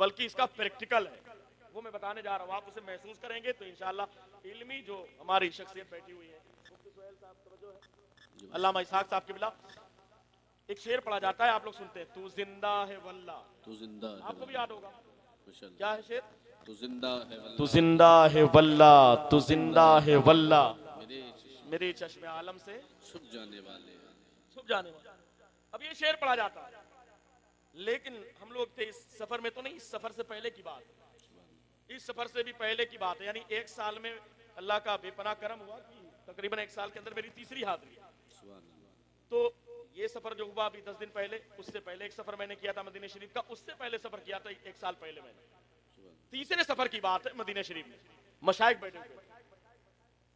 بلکہ اس کا پریکٹیکل ہے، وہ میں بتانے جا رہا ہوں. آپ اسے محسوس کریں گے تو انشاءاللہ علمی جو ہماری شخصیت بیٹھی ہوئی ہے. مفتی سہیل صاحب توجہ ہے. علامہ اسحاق صاحب کی بلا ایک شعر پڑھا جاتا ہے، آپ لوگ سنتے ہیں، تو زندہ ہے واللہ. تو زندہ ہے آپ کو بھی یاد ہوگا ماشاءاللہ. کیا ہے شعر؟ تو زندہ ہے واللہ، تو زندہ ہے واللہ، تو زندہ ہے واللہ، میرے چشم میرے چشم عالم سے چھپ جانے والے. چھپ جانے والا. اب یہ شعر پڑھا جاتا ہے، لیکن ہم لوگ تھے اس سفر میں تو نہیں، اس سفر سے پہلے کی بات، اس سفر سے بھی پہلے کی بات ہے. یعنی ایک سال میں اللہ کا بے پناہ کرم ہوا کہ تقریباً ایک سال کے اندر میری تیسری حاضری. سبحان اللہ. تو یہ سفر جو ہوا ابھی 10 دن پہلے، اس سے پہلے ایک سفر میں نے کیا تھا مدینہ شریف کا، اس سے پہلے سفر کیا تھا ایک سال پہلے میں نے. تیسرے سفر کی بات ہے مدینہ شریف میں، مشائخ بیٹھے ہوئے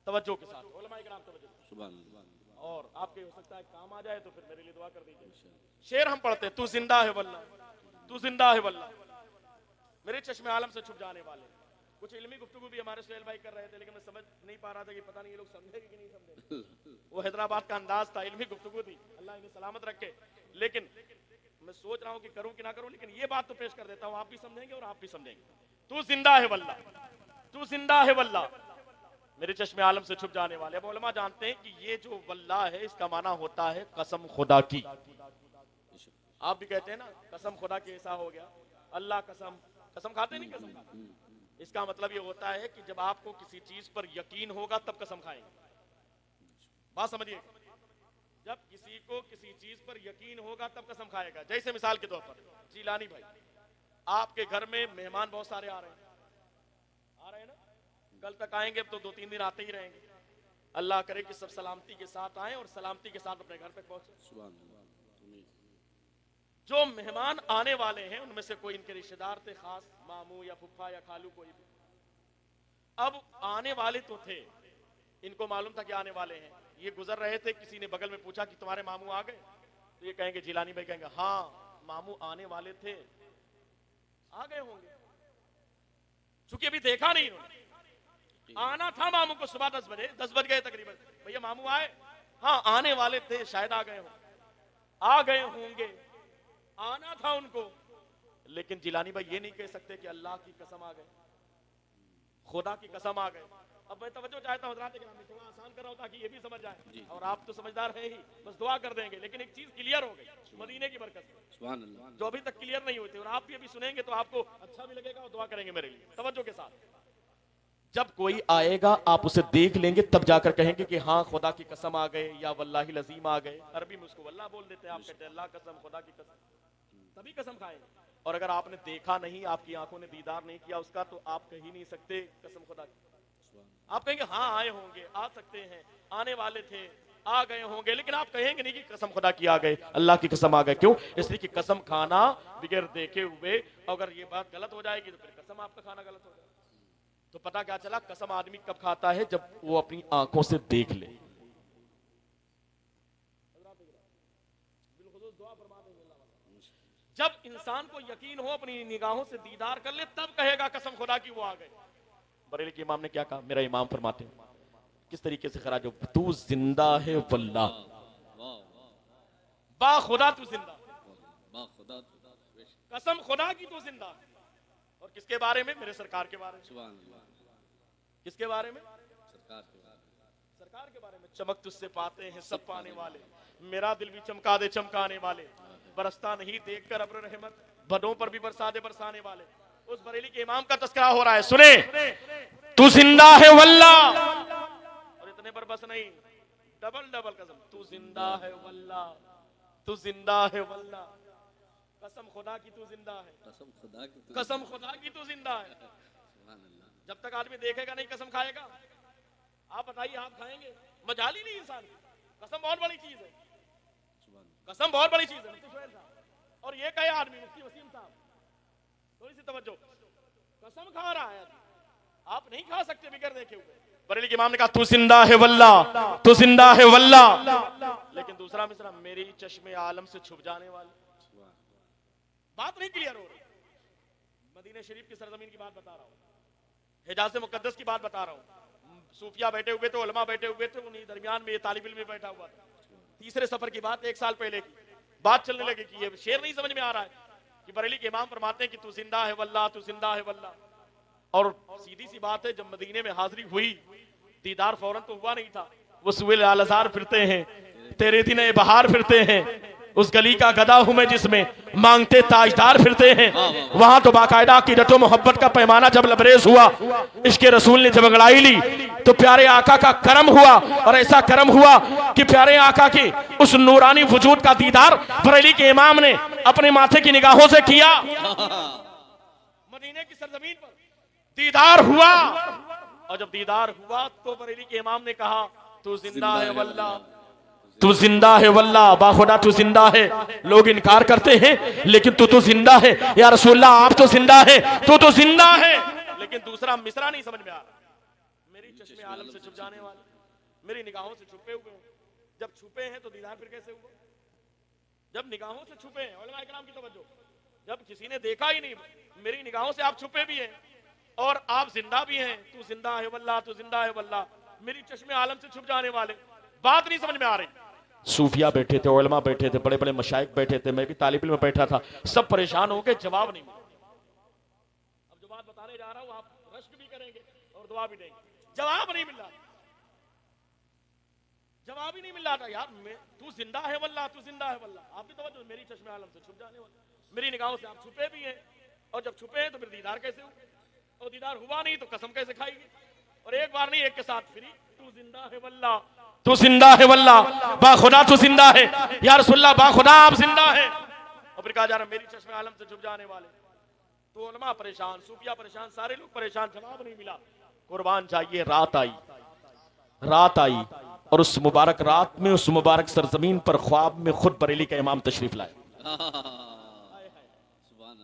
توجہ کے ساتھ، علماء کرام توجہ. سبحان اللہ. اور آپ کے ہو سکتا ہے کام آ جائے تو پھر میرے لیے دعا کر دیجیے. شعر ہم پڑھتے ہیں، تو زندہ ہے واللہ، تو زندہ ہے واللہ، میرے چشم عالم سے چھپ جانے والے. کچھ علمی گفتگو بھی ہمارے سہیل بھائی کر رہے تھے، لیکن میں سمجھ نہیں پا رہا تھا کہ پتہ نہیں یہ لوگ سمجھے گے کہ نہیں سمجھے. وہ حیدرآباد کا انداز تھا، علمی گفتگو تھی، اللہ انہیں سلامت رکھے. لیکن میں سوچ رہا ہوں کہ کروں کہ نہ کروں، لیکن یہ بات تو پیش کر دیتا ہوں، آپ بھی سمجھیں گے اور آپ بھی سمجھیں گے. تو زندہ ہے واللہ، تو زندہ ہے واللہ، میرے چشم عالم سے چھپ جانے والے. اب علماء جانتے ہیں کہ یہ جو واللہ ہے اس کا معنی ہوتا ہے قسم خدا کی. آپ بھی کہتے ہیں نا قسم خدا کی، ایسا ہو گیا اللہ قسم، قسم کھاتے نہیں قسم کھاتے. اس کا مطلب یہ ہوتا ہے کہ جب آپ کو کسی چیز پر یقین ہوگا تب قسم کھائیں گے. بات سمجھیے، جب کسی کو کسی چیز پر یقین ہوگا تب قسم کھائے گا. جیسے مثال کے طور پر جیلانی بھائی، آپ کے گھر میں مہمان بہت سارے آ رہے ہیں نا، کل تک آئیں گے تو 2-3 دن آتے ہی رہیں گے. اللہ کرے کہ سب سلامتی کے ساتھ آئیں اور سلامتی کے ساتھ اپنے گھر تک پہنچے. سبحان اللہ. جو مہمان آنے والے ہیں ان میں سے کوئی ان کے رشتہ دار تھے، خاص ماموں یا پھپھا یا خالو کوئی بھی. اب آنے والے تو تھے، ان کو معلوم تھا کہ آنے والے ہیں. یہ گزر رہے تھے، کسی نے بغل میں پوچھا کہ تمہارے ماموں آ گئے؟ تو یہ کہیں گے، جیلانی بھائی کہیں گے ہاں ماموں آنے والے تھے، آ گئے ہوں گے. چونکہ ابھی دیکھا نہیں انہوں نے، آنا تھا ماموں کو صبح 10 بجے، 10 بج گئے تقریباً. بھیا ماموں آئے؟ ہاں آنے والے تھے، شاید آ گئے ہوں، آ گئے ہوں گے، آنا تھا ان کو. لیکن جیلانی بھائی یہ نہیں کہہ سکتے کہ اللہ کی قسم آ گئے، خدا کی قسم آ گئے. اب میں توجہ چاہتا ہوں حضرات کرام، تھوڑا آسان کر رہا ہوں تاکہ یہ بھی سمجھ جائے، اور آپ تو سمجھدار ہیں ہی، بس دعا کر دیں گے. لیکن ایک چیز کلیئر ہو گئی مدینے کی برکت سے، سبحان اللہ. جو ابھی تک کلیئر نہیں ہوئی تھی، اور آپ بھی ابھی سنیں گے تو آپ کو اچھا بھی لگے گا اور دعا کریں گے میرے لیے. توجہ کے ساتھ، جب کوئی آئے گا آپ اسے دیکھ لیں گے تب جا کر کہیں گے کہ ہاں خدا کی قسم آ گئے یا واللہ العظیم آ گئے. عربی میں اس کو واللہ بول دیتے ہیں، آپ کہتے ہیں اللہ قسم، خدا کی قسم، تبھی قسم کھائیں گے. اور اگر آپ نے دیکھا نہیں، آپ کی آنکھوں نے دیدار نہیں کیا اس کا، تو آپ کہہ ہی نہیں سکتے قسم خدا کی. آپ کہیں گے ہاں آئے ہوں گے، آ سکتے ہیں، آنے والے تھے، آ گئے ہوں گے، لیکن آپ کہیں گے نہیں کہ قسم خدا کی آ گئے، اللہ کی قسم آ گئے. کیوں؟ اس لیے کہ قسم کھانا بغیر دیکھے ہوئے، اگر یہ بات غلط ہو جائے گی تو پھر قسم آپ کا کھانا غلط ہو جائے گا. تو پتا کیا چلا، قسم آدمی کب کھاتا ہے؟ جب وہ اپنی آنکھوں سے دیکھ لے. جب انسان کو یقین ہو، اپنی نگاہوں سے دیدار کر لے، تب کہے گا قسم خدا کی وہ آ گئے. بریلی کے امام نے کیا کہا؟ میرا امام فرماتے ہیں کس طریقے سے خراج ہو، تو زندہ ہے واللہ، با خدا تو زندہ، با خدا. قسم خدا کی تو زندہ. اور کس کے بارے میں؟ میرے سرکار کے بارے میں. سبحان اللہ. کس کے بارے میں؟ سرکار کے بارے میں. سرکار کے بارے میں. چمک تجھ سے پاتے ہیں سب پانے والے، میرا دل بھی چمکا دے چمکانے والے، برستا نہیں دیکھ کر ابر رحمت، بھدوں پر بھی برسا دے برسانے والے. اس بریلی کے امام کا تذکرہ ہو رہا ہے، سنیں، تو زندہ ہے واللہ. اور اتنے پر بس نہیں، ڈبل ڈبل قسم، تو زندہ ہے واللہ، تو زندہ ہے واللہ، قسم خدا کی تو زندہ ہے، قسم خدا کی. قسم خدا کی تو زندہ ہے. سبحان اللہ. جب تک آدمی دیکھے گا نہیں قسم کھائے گا. آپ بتائیے آپ کھائیں گے؟ مجال ہی نہیں انسان کی. قسم بہت بڑی چیز ہے، قسم بہت بڑی چیز ہے مفتی سہیل صاحب. اور یہ کہے آدمی مفتی وسیم صاحب، تھوڑی سی توجہ، قسم کھا رہا ہے، آپ نہیں کھا سکتے بغیر دیکھے ہوئے. بریلی کے امام نے کہا تو زندہ ہے واللہ، تو زندہ ہے واللہ. لیکن دوسرا مصرع، میری چشم عالم سے چھپ جانے والے. بات نہیں کلیئر ہو رہی. مدینہ شریف کی سرزمین کی بات بتا رہا ہوں، حجاز مقدس کی بات بتا رہا ہوں. صوفیہ بیٹھے ہوئے تھے، علماء بیٹھے ہوئے تھے، انہی درمیان میں یہ طالب علم بھی بیٹھا ہوا تھا. تیسرے سفر کی بات، ایک سال پہلے کی بات چلنے لگی کہ یہ شعر نہیں سمجھ میں آ رہا ہے. کہ بریلی کے امام فرماتے ہیں کہ تو زندہ ہے واللہ، تو زندہ ہے واللہ. اور سیدھی سی بات ہے، جب مدینے میں حاضری ہوئی دیدار فوراً تو ہوا نہیں تھا. وہ سوئے لال ازار پھرتے ہیں، تیرے دن بہار پھرتے ہیں، اس گلی کا گدا ہوں میں جس میں مانگتے تاجدار پھرتے ہیں. وہاں تو باقاعدہ عقیدت و محبت کا پیمانہ جب لبریز ہوا، عشق رسول نے جب انگڑائی لی تو پیارے آقا کا کرم ہوا. اور ایسا کرم ہوا کہ پیارے آقا کے اس نورانی وجود کا دیدار بریلی کے امام نے اپنے ماتھے کی نگاہوں سے کیا. مدینے کی سرزمین پر دیدار ہوا، اور جب دیدار ہوا تو بریلی کے امام نے کہا تو زندہ ہے واللہ، تو زندہ ہے واللہ، باخدا تو زندہ ہے. لوگ انکار کرتے ہیں لیکن تو زندہ ہے یا رسول اللہ، آپ تو زندہ ہے، تو زندہ ہے. لیکن دوسرا مصرع نہیں سمجھ میں آ رہا. میری چشم عالم سے چھپ جانے والے، میری نگاہوں سے چھپے ہوئے ہیں. جب چھپے ہیں تو دیدار پھر کیسے ہوا؟ جب نگاہوں سے چھپے ہیں، علماء کرام کی توجہ، جب کسی نے دیکھا ہی نہیں، میری نگاہوں سے آپ چھپے بھی ہیں اور آپ زندہ بھی ہیں. تو زندہ ہے واللہ، تو زندہ ہے واللہ، میری چشم عالم سے چھپ جانے والے. بات نہیں سمجھ میں آ رہی. صوفیہ بیٹھے تھے، علماء بیٹھے تھے، بڑے بڑے مشائخ بیٹھے تھے، میں بھی طالب علم میں بیٹھا تھا، سب پریشان ہو کے جواب نہیں ملا. اب جو بات بتانے جا رہا ہوں آپ رشک بھی کریں گے اور دعا بھی دیں گے. جواب نہیں مل رہا، جواب ہی نہیں مل رہا تھا. یار تو زندہ ہے واللہ، تو زندہ ہے واللہ، آپ بھی توجہ، میری چشم عالم سے چھپ جانے والا، میری نگاہوں سے آپ چھپے بھی ہیں. اور جب چھپے ہیں تو پھر دیدار کیسے ہوا؟ اور دیدار ہوا نہیں تو قسم کیسے کھائی گی؟ اور ایک بار نہیں، ایک کے ساتھ پھری. تو زندہ ہے واللہ، تو زندہ ہے واللہ، با خدا تو زندہ ہے یا رسول اللہ، با خدا آپ زندہ ہے. اور پھر کہا جا رہا میری چشم عالم سے چھپ جانے والے. تو علماء پریشان، صوفیہ پریشان، سارے لوگ پریشان، جواب نہیں ملا. قربان چاہیے، رات آئی، رات آئی، اور اس مبارک رات میں اس مبارک سرزمین پر خواب میں خود بریلی کا امام تشریف لائے.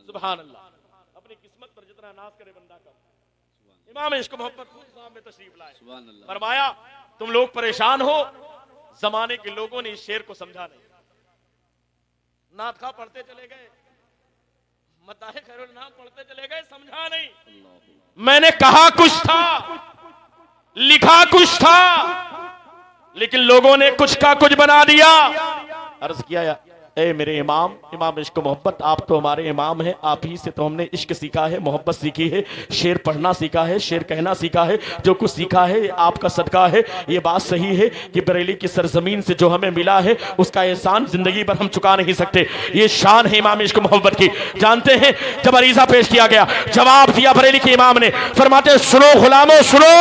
سبحان اللہ. اپنی قسمت پر جتنا ناز کرے بندہ کا، امام عشق محبت خود خواب میں تشریف لائے. فرمایا تم لوگ پریشان ہو، زمانے کے لوگوں نے اس شعر کو سمجھا نہیں. نعت خواہ پڑھتے چلے گئے، مداح خیر النام پڑھتے چلے گئے، سمجھا نہیں. میں نے کہا کچھ تھا، لکھا کچھ تھا، لیکن لوگوں نے کچھ کا کچھ بنا دیا. عرض کیا اے میرے امام، امام عشق محبت، آپ تو ہمارے امام ہیں، آپ ہی سے تو ہم نے عشق سیکھا ہے، محبت سیکھی ہے، شعر پڑھنا سیکھا ہے، شعر کہنا سیکھا ہے، جو کچھ سیکھا ہے آپ کا صدقہ ہے. یہ بات صحیح ہے کہ بریلی کی سرزمین سے جو ہمیں ملا ہے اس کا احسان زندگی پر ہم چکا نہیں سکتے. یہ شان ہے امام عشق محبت کی. جانتے ہیں جب عریضہ پیش کیا گیا، جواب دیا بریلی کے امام نے، فرماتے سنو غلاموں سنو.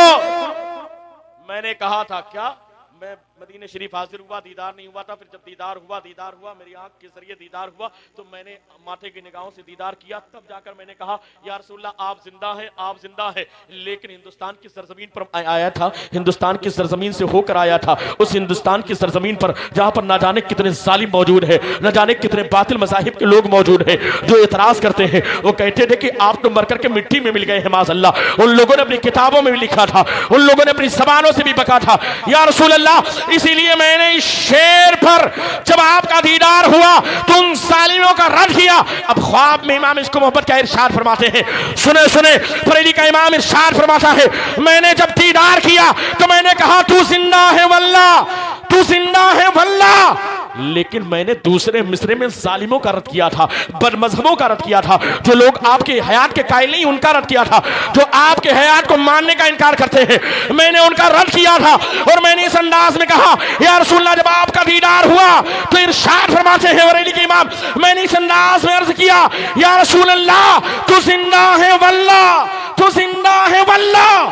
میں نے کہا تھا کیا؟ میں مدینہ شریف حاضر ہوا، دیدار نہیں ہوا تھا. پھر جب دیدار ہوا میری آنکھ کے ذریعے دیدار ہوا تو میں نے ماتھے کی نگاہوں سے دیدار کیا. تب جا کر میں نے کہا یا رسول اللہ آپ زندہ ہیں، آپ زندہ ہیں. لیکن ہندوستان کی سرزمین پر آیا تھا، ہندوستان کی سرزمین سے ہو کر آیا تھا. اس ہندوستان کی سرزمین پر جہاں پر نہ جانے کتنے ظالم موجود ہیں، نہ جانے کتنے باطل مذاہب کے لوگ موجود ہیں جو اعتراض کرتے ہیں. وہ کہتے تھے کہ آپ تو مر کر کے مٹی میں مل گئے ہیں. معاذ اللہ، ان لوگوں نے اپنی کتابوں میں بھی لکھا تھا، ان لوگوں نے اپنی زبانوں سے بھی بکا تھا یا رسول اللہ. اسی لیے میں نے اس شعر پر جب آپ کا دیدار ہوا تو ان ظالموں کا رد کیا. اب خواب میں امام عشق محبت کا ارشاد فرماتے ہیں، سنے بریلی کا امام ارشاد فرماتا ہے، میں نے جب دیدار کیا تو میں نے کہا تو زندہ ہے واللہ، تو زندہ ہے واللہ. لیکن میں نے دوسرے مصرے میں ظالموں کا رد کیا تھا، بد مذہبوں کا رد کیا تھا، جو لوگ آپ کے حیات کے قائل نہیں ان کا رد کیا تھا، جو آپ کے حیات کو ماننے کا انکار کرتے ہیں، میں نے ان کا رد کیا تھا. اور میں نے اس انداز میں کہا یا رسول اللہ جب آپ کا دیدار ہوا تو ارشاد فرماتے ہیں بریلی کے امام، میں نے اس انداز میں عرض کیا یا رسول اللہ تو زندہ ہے واللہ، تو زندہ ہے واللہ.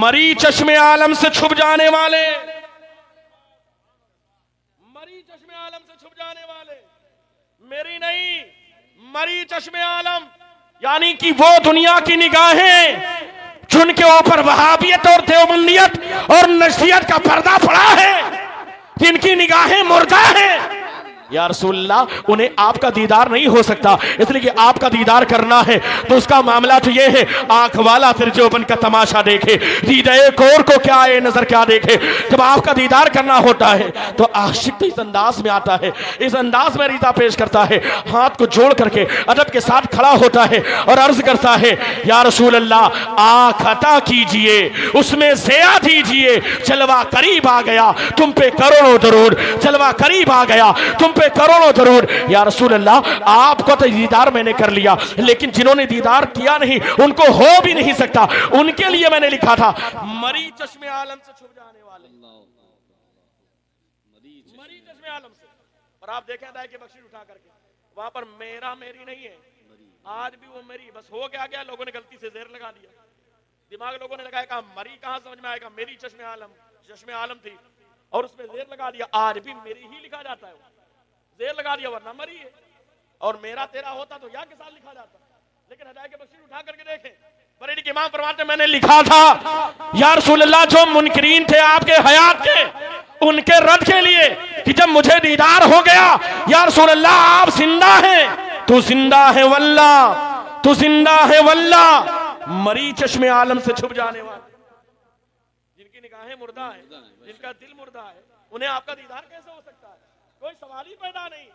مری چشم عالم سے چھپ جانے والے، مری چشم عالم سے چھپ جانے والے، میری نہیں، مری چشم عالم، یعنی کہ وہ دنیا کی نگاہیں جن کے اوپر وہابیت اور دیوبندیت اور نجدیت کا پردہ پڑا ہے، جن کی نگاہیں مردہ ہیں یا رسول اللہ، انہیں آپ کا دیدار نہیں ہو سکتا. اس لیے کہ آپ کا دیدار کرنا ہے تو اس کا معاملہ تو یہ ہے، آنکھ والا پھر جوبن کا تماشا دیکھے، دیدہ کور کو کیا ہے نظر کیا دیکھے. جب آپ کا دیدار کرنا ہوتا ہے تو عاشق تو اس انداز میں آتا ہے، اس انداز میں ریتا پیش کرتا ہے، ہاتھ کو جوڑ کر کے ادب کے ساتھ کھڑا ہوتا ہے اور عرض کرتا ہے یا رسول اللہ آنکھ عطا کیجئے، اس میں ضیا دیجئے، جلوہ قریب آ گیا تم پہ کروڑوں درود، جلوہ قریب آ گیا تم پہ پہ کروڑوں درود۔ یا رسول اللہ آپ کو تو دیدار میں نے کر لیا، لیکن جنہوں نے دیدار کیا نہیں ان کو ہو بھی نہیں سکتا، ان کے لیے میں نے لکھا تھا مری چشم عالم سے چھپ جانے والے، مری چشم عالم سے۔ اور آپ دیکھیں ادائے کے بخشش اٹھا کر کے وہاں پر میرا میری نہیں ہے، آج بھی وہ میری، بس ہو گیا لوگوں نے غلطی سے زیر لگا دیا، دماغ لوگوں نے لگایا، کہا مری کہاں سمجھ میں آئے گا، میری چشم عالم تھی اور اس میں زیر لگا دیا، آج بھی میری ہی لکھا جاتا ہے، زیر لگا دیا ورنہ مری ہے، اور میرا تیرا ہوتا تو یا کے ساتھ لکھا جاتا۔ لیکن ہدایت کے بخشش اٹھا کر کے دیکھیں، بریلی کے امام فرماتے ہیں میں نے لکھا تھا یا رسول اللہ جو منکرین تھے آپ کے حیات کے، ان کے رد کے لیے کہ جب مجھے دیدار ہو گیا یا رسول اللہ آپ زندہ ہیں، تو زندہ ہے واللہ، تو زندہ ہے واللہ، مری چشم عالم سے چھپ جانے والے، جن کی نگاہیں مردہ ہیں، جن کا دل مردہ ہے، انہیں آپ کا دیدار کیسے ہو سکتا ہے؟ کوئی سوال ہی پیدا نہیں۔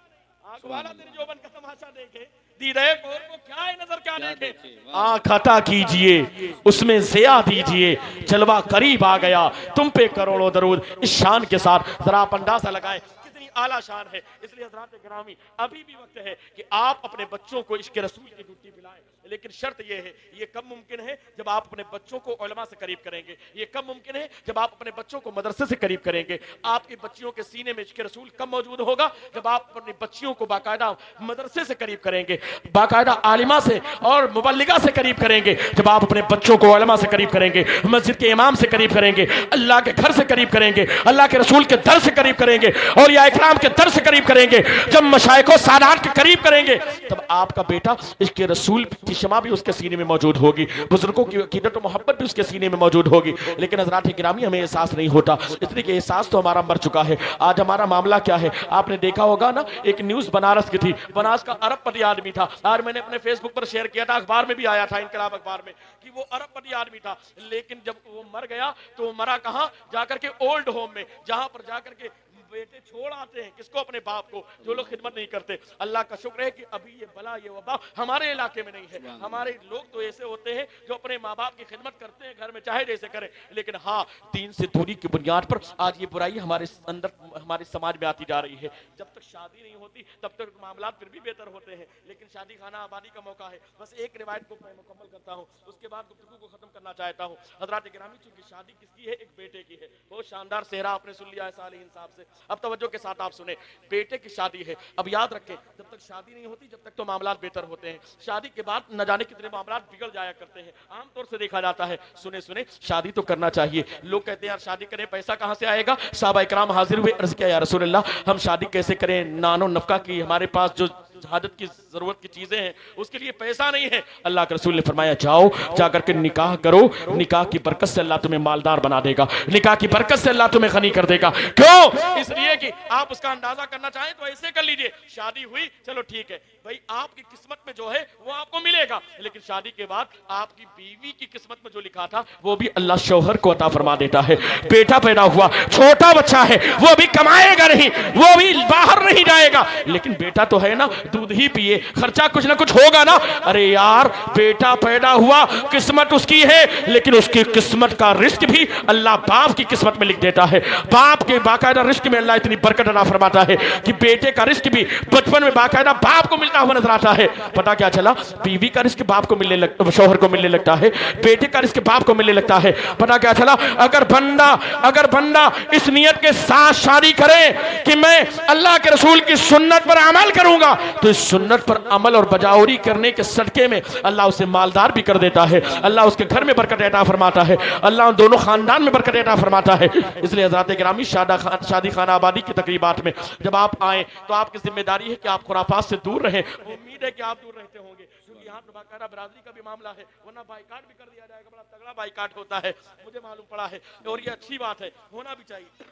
آنکھ والا تیری جوبن کا تماشا دیکھے، دیدہ کور کو کیا ہے نظر کیا دیکھے، آنکھ عطا کیجئے اس میں ضیاء دیجئے، جلوہ قریب آ گیا تم پہ کروڑوں درود۔ اس شان کے ساتھ ذرا آپ اندازہ لگائیں کتنی اعلیٰ شان ہے۔ اس لیے حضرات گرامی ابھی بھی وقت ہے کہ آپ اپنے بچوں کو عشق رسول کی ڈوٹی پلائیں، لیکن شرط یہ ہے، یہ کب ممکن ہے جب آپ اپنے بچوں کو علماء سے قریب کریں گے، یہ کب ممکن ہے جب آپ اپنے بچوں کو مدرسے سے قریب کریں گے۔ آپ کی بچیوں کے سینے میں عشق رسول کب موجود ہوگا؟ جب آپ اپنی بچیوں کو باقاعدہ مدرسے سے قریب کریں گے، باقاعدہ عالمہ سے اور مبلغہ سے قریب کریں گے، جب آپ اپنے بچوں کو علماء سے قریب کریں گے، مسجد کے امام سے قریب کریں گے، اللہ کے گھر سے قریب کریں گے، اللہ کے رسول کے در سے قریب کریں گے، اور یا اکرام کے در سے قریب کریں گے، جب مشائخ و سادات کے قریب کریں گے، تب آپ کا بیٹا عشق رسول کی شمع بھی اس کے سینے میں موجود ہوگی، بزرگوں کی عقیدت و محبت بھی اس کے سینے میں موجود ہوگی۔ لیکن حضرات گرامی ہمیں احساس نہیں ہوتا، اس لیے کہ احساس تو ہمارا مر چکا ہے۔ آج ہمارا معاملہ کیا ہے؟ آپ نے دیکھا ہوگا نا، ایک نیوز بنارس کی تھی، بنارس کا ارب پتی آدمی تھا، آج میں نے اپنے فیس بک پر شیئر کیا تھا، اخبار میں بھی آیا تھا، انقلاب اخبار میں، کہ وہ ارب پتی آدمی تھا، لیکن جب وہ مر گیا تو وہ مرا کہاں؟ جا کر کے اولڈ ہوم میں، جہاں پر جا کر کے بیٹے چھوڑ آتے ہیں کس کو؟ اپنے باپ کو، جو لوگ خدمت نہیں کرتے۔ اللہ کا شکر ہے کہ ابھی یہ بلا یہ وبا ہمارے علاقے میں نہیں ہے۔ ہمارے لوگ تو ایسے ہوتے ہیں جو اپنے ماں باپ کی خدمت کرتے ہیں گھر میں چاہے جیسے کریں، لیکن ہاں دین سے دوری کی بنیاد پر آج یہ برائی ہمارے اندر ہمارے سماج میں آتی جا رہی ہے۔ جب تک شادی نہیں ہوتی تب تک معاملات پھر بھی بہتر ہوتے ہیں، لیکن شادی خانہ آبادی کا موقع ہے۔ بس ایک روایت کو میں مکمل کرتا ہوں، اس کے بعد گفتگو کو ختم کرنا چاہتا ہوں۔ حضرات گرامی چونکہ شادی کس کی ہے؟ ایک بیٹے کی ہے۔ بہت شاندار صحرا آپ نے سن لیا ہے صالحین صاحب سے، اب توجہ کے ساتھ آپ سنیں، بیٹے کی شادی ہے۔ اب یاد رکھیں جب تک شادی نہیں ہوتی جب تک تو معاملات بہتر ہوتے ہیں، شادی کے بعد نہ جانے کتنے معاملات بگڑ جایا کرتے ہیں، عام طور سے دیکھا جاتا ہے۔ سنیں شادی تو کرنا چاہیے، لوگ کہتے ہیں یار شادی کریں پیسہ کہاں سے آئے گا؟ صحابہ اکرام حاضر ہوئے، عرض کیا یا رسول اللہ ہم شادی کیسے کریں؟ نان و نفقہ کی ہمارے پاس جو حاجت کی ضرورت کی چیزیں ہیں اس کے لیے پیسہ نہیں ہے۔ اللہ کے رسول نے فرمایا جاؤ جا کر کے نکاح کرو، نکاح کی برکت سے اللہ تمہیں مالدار بنا دے گا، نکاح کی برکت سے اللہ تمہیں غنی کر دے گا۔ کیوں؟ اس لیے کہ آپ اس کا اندازہ کرنا چاہیں تو ایسے کر لیجئے، شادی ہوئی چلو ٹھیک ہے بھائی، آپ کی قسمت میں جو ہے وہ آپ کو ملے گا، لیکن شادی کے بعد آپ کی بیوی کی قسمت میں جو لکھا تھا وہ بھی اللہ شوہر کو عطا فرما دیتا ہے۔ بیٹا پیدا ہوا، چھوٹا بچہ ہے، وہ بھی کمائے گا نہیں، وہ بھی باہر نہیں جائے گا، لیکن بیٹا تو ہے نا، دودھ ہی پیے، خرچہ کچھ نہ کچھ ہوگا نا۔ ارے یار بیٹا پیدا ہوا، قسمت اس کی ہے، لیکن اس کی قسمت کا رزق بھی اللہ باپ کی قسمت میں لکھ دیتا ہے۔ باپ کے باقاعدہ رزق میں اللہ اتنی برکت عطا فرماتا ہے کہ بیٹے کا رزق بھی بچپن میں باقاعدہ باپ کو ملتا ہوا نظر آتا ہے۔ پتہ کیا چلا؟ بیوی کا رزق باپ کو ملنے لگتا، شوہر کو ملنے لگتا ہے، بیٹے کا رزق باپ کو ملنے لگتا ہے۔ پتہ کیا چلا؟ اگر بندہ اس نیت کے ساتھ شادی کرے کہ میں اللہ کے رسول کی سنت پر عمل کروں گا، تو اس سنت پر عمل اور بجاوری کرنے کے صدقے میں اللہ اسے مالدار بھی کر دیتا ہے، اللہ اس کے گھر میں برکت عطا فرماتا ہے، اللہ ان دونوں خاندان میں برکت عطا فرماتا ہے۔ اس لیے حضرات گرامی شادی خانہ آبادی کی تقریبات میں جب آپ آئیں تو آپ کی ذمہ داری ہے کہ آپ خرافات سے دور رہیں۔ امید ہے کہ آپ دور رہتے ہوں گے، کیونکہ یہاں پر باقاعدہ برادری کا بھی معاملہ ہے، ورنہ بائیکاٹ بھی کر دیا جائے گا، بڑا تگڑا بائیکاٹ ہوتا ہے، مجھے معلوم پڑا ہے، اور یہ اچھی بات ہے، ہونا بھی چاہیے،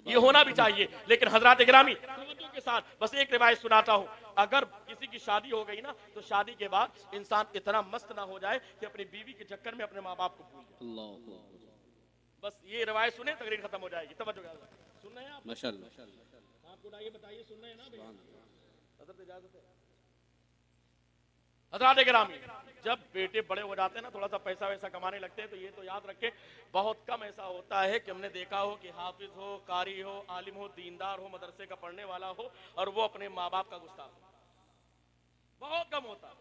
یہ ہونا بھی چاہیے۔ لیکن حضرات گرامی توجہ کے ساتھ بس ایک روایت سناتا ہوں، اگر کسی کی شادی ہو گئی نا تو شادی کے بعد انسان اتنا مست نہ ہو جائے کہ اپنی بیوی کے چکر میں اپنے ماں باپ کو بھول جائے۔ بس یہ روایت سنیں تقریر ختم ہو جائے گی۔ توجہ کے ساتھ سن رہے ہیں آپ؟ ماشاءاللہ آپ کو یہ بتائیے سن رہے ہیں نا بھائی؟ حضرت اجازت ہے؟ حضرات گرامی جب بیٹے بڑے ہو جاتے ہیں نا، تھوڑا سا پیسہ ویسا کمانے لگتے ہیں، تو یہ تو یاد رکھے بہت کم ایسا ہوتا ہے کہ ہم نے دیکھا ہو کہ حافظ ہو، قاری ہو، عالم ہو، دیندار ہو، مدرسے کا پڑھنے والا ہو اور وہ اپنے ماں باپ کا گستاخ ہو. بہت کم ہوتا ہے.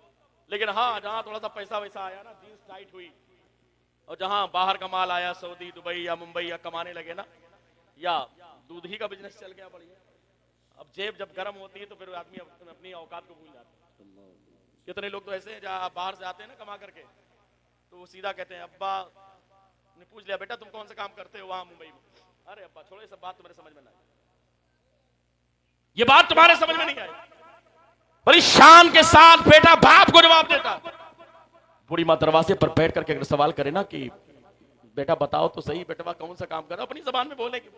لیکن ہاں جہاں تھوڑا سا پیسہ ویسا آیا نا، جینس ٹائٹ ہوئی، اور جہاں باہر کا مال آیا، سعودی، دبئی یا ممبئی یا کمانے لگے نا، یا دودھ ہی کا بزنس چل گیا بڑھیا، اب جیب جب گرم ہوتی ہے تو پھر آدمی اپنی اوقات کو بھول جاتا ہے. کتنے لوگ تو ایسے ہیں جہاں باہر سے آتے ہیں نا کما کر کے، تو وہ سیدھا کہتے ہیں، ابا نے پوچھ لیا بیٹا تم کون سے کام کرتے ہو وہاں ممبئی میں، ارے ابا چھوڑو یہ سب بات تمہارے سمجھ میں نہ آئی، یہ بات تمہارے سمجھ میں نہیں آئی. بڑی شان کے ساتھ بیٹا باپ کو جواب دیتا. بوڑھی ماں دروازے پر بیٹھ کر کے اگر سوال کرے نا کہ بیٹا بتاؤ تو صحیح بیٹا کون سا کام کر رہا، اپنی زبان میں بولے گی.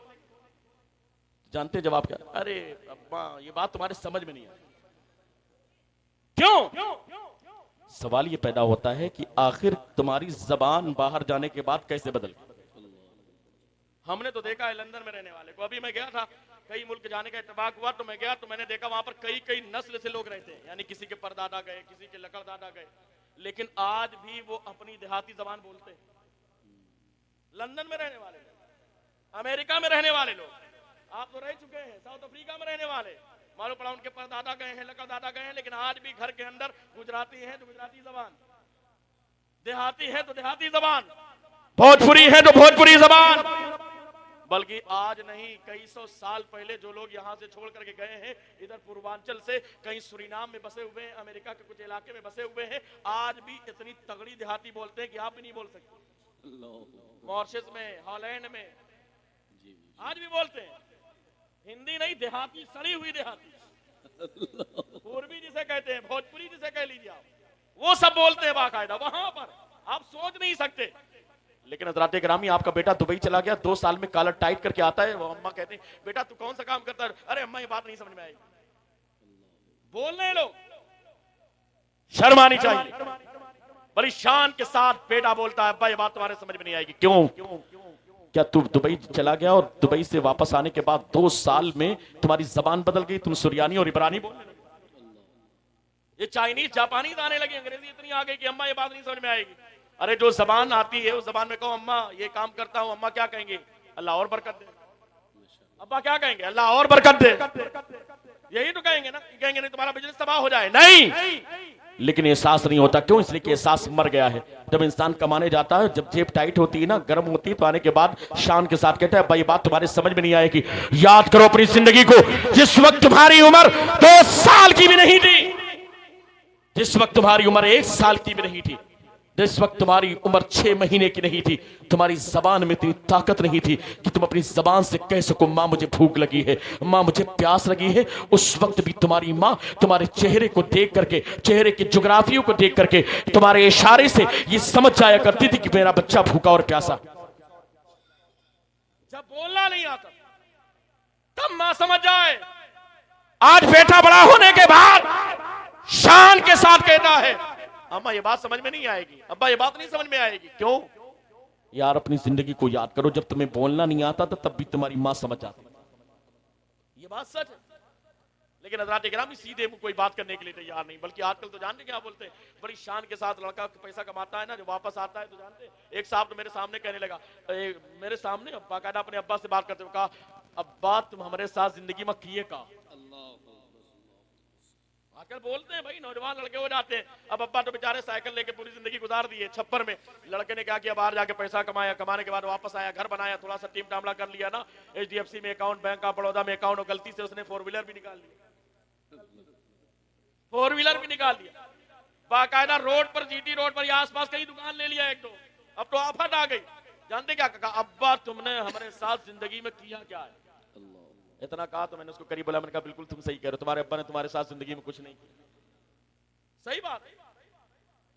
جانتے جواب کیا؟ ارے ابا یہ بات تمہارے سمجھ میں نہیں آئی. کیوں؟ سوال یہ پیدا ہوتا ہے کہ آخر تمہاری زبان باہر جانے کے بعد کیسے بدل گئی. ہم نے تو دیکھا ہے لندن میں رہنے والے کو، ابھی میں گیا تھا، کئی ملک جانے کا اتفاق ہوا تو میں گیا تو میں نے دیکھا وہاں پر کئی نسل سے لوگ رہتے ہیں، یعنی کسی کے پردادا گئے، کسی کے لکڑ دادا گئے، لیکن آج بھی وہ اپنی دیہاتی زبان بولتے ہیں. لندن میں رہنے والے لوگ، امریکہ میں رہنے والے لوگ، آپ تو رہ چکے ہیں ساؤتھ افریقہ میں رہنے والے، معلوم پڑا ان کے پردادا گئے ہیں، لکڑ دادا گئے ہیں، لیکن آج بھی گھر کے اندر گجراتی ہے تو گجراتی زبان، دیہاتی ہے تو دیہاتی زبان، بھوجپوری ہے تو بھوجپوری زبان. بلکہ آج نہیں، کئی سو سال پہلے جو لوگ یہاں سے چھوڑ کر کے گئے ہیں ادھر پوروانچل سے، کہیں سورینام میں بسے ہوئے ہیں، امریکہ کے کچھ علاقے میں بسے ہوئے ہیں، آج بھی اتنی تگڑی دیہاتی بولتے ہیں کہ آپ بھی نہیں بول سکتے. مارشس میں، ہالینڈ میں آج بھی بولتے ہیں، ہندی نہیں، دیہاتی، سڑی ہوئی دیہاتی، پوربی جسے کہتے ہیں، بھوجپوری جسے کہہ لیجیے آپ، وہ سب بولتے ہیں باقاعدہ وہاں پر، آپ سوچ نہیں سکتے. لیکن حضرات گرامی آپ کا بیٹا دبئی چلا گیا، 2 سال میں کالر ٹائٹ کر کے آتا ہے، وہ اماں کہتے ہیں بیٹا تو کون سا کام کرتا ہے، ارے اماں یہ بات نہیں سمجھ میں آئی. بول رہے لوگ، شرم آنی چاہیے. بڑی شان کے ساتھ بیٹا بولتا ہے ابا یہ بات تمہارے سمجھ میں نہیں آئے گی. کیوں؟ کیا تم دبئی چلا گیا اور دبئی سے واپس آنے کے بعد 2 سال میں تمہاری زبان بدل گئی، تم سریانی اور عبرانی بولنے لگے، یہ چائنیز جاپانیز آنے لگے، انگریزی اتنی آ گئی کہ اماں یہ بات نہیں سمجھ میں آئے گی. ارے جو زبان آتی ہے اس زبان میں کہو اماں یہ کام کرتا ہوں، اماں کیا کہیں گے؟ اللہ اور برکت دے. ابا کیا کہیں گے؟ اللہ اور برکت دے. یہی تو کہیں گے نا، کہیں گے نہیں تمہارا بزنس تباہ ہو جائے. نہیں، لیکن احساس نہیں ہوتا. کیوں؟ اس لیے کہ احساس مر گیا ہے. جب انسان کمانے جاتا ہے، جب جیب ٹائٹ ہوتی ہے نا، گرم ہوتی ہے، تو آنے کے بعد شان کے ساتھ کہتا ہے ابا یہ بات تمہارے سمجھ میں نہیں آئے گی. یاد کرو اپنی زندگی کو، جس وقت تمہاری عمر 2 سال کی بھی نہیں تھی، جس وقت تمہاری عمر 1 سال کی بھی نہیں تھی، جس وقت تمہاری عمر 6 مہینے کی نہیں تھی، تمہاری زبان میں اتنی طاقت نہیں تھی کہ تم اپنی زبان سے کہہ سکو ماں مجھے بھوک لگی ہے، ماں مجھے پیاس لگی ہے. اس وقت بھی تمہاری ماں تمہارے چہرے کو دیکھ کر کے، چہرے کے جغرافیوں کو دیکھ کر کے، تمہارے اشارے سے یہ سمجھ جایا کرتی تھی کہ میرا بچہ بھوکا اور پیاسا. جب بولنا نہیں آتا تب ماں سمجھ جائے. آج بیٹا بڑا ہونے کے بعد شان کے ساتھ کہتا ہے اماں یہ بات سمجھ میں نہیں آئے گی، ابا یہ بات نہیں سمجھ میں آئے گی. کیوں؟ یار اپنی زندگی کو یاد کرو، جب تمہیں بولنا نہیں آتا تھا تب بھی تمہاری ماں سمجھ جاتی. یہ بات سچ ہے. لیکن حضرات گرامی سیدھے کوئی بات کرنے کے لیے تیار نہیں، بلکہ آج کل تو جانتے کیا بولتے ہیں، بڑی شان کے ساتھ لڑکا پیسہ کماتا ہے نا، جو واپس آتا ہے تو جانتے ایک صاحب تو میرے سامنے کہنے لگا، میرے سامنے باقاعدہ اپنے ابا سے بات کرتے ہوئے کہا ابا تم ہمارے ساتھ زندگی میں کیے کا. آج کل بولتے ہیں بھائی نوجوان لڑکے ہو جاتے ہیں. اب ابا تو بیچارے سائیکل لے کے پوری زندگی گزار دی ہے چھپر میں. لڑکے نے کیا کیا، باہر جا کے پیسہ کمایا، کمانے کے بعد واپس آیا، گھر بنایا، تھوڑا سا ٹیم ٹاملا کر لیا نا، HDFC میں اکاؤنٹ، بینک آف بڑودا میں اکاؤنٹ، اور غلطی سے اس نے 4 ویلر بھی نکال لیا، 4 ویلر بھی نکال لیا. باقاعدہ روڈ پر، GT روڈ پر یا آس پاس کئی دکان لے لیا 1-2. اب تو آفت آ گئی. جانتے کیا کہا؟ ابا تم نے ہمارے ساتھ زندگی میں کیا کیا ہے؟ اتنا کہا تو میں نے اس کو قریب بولا، میں نے کہا بالکل تم صحیح کہہ رہے ہو، تمہارے ابا نے تمہارے ساتھ زندگی میں کچھ نہیں کیا. صحیح بات ہے.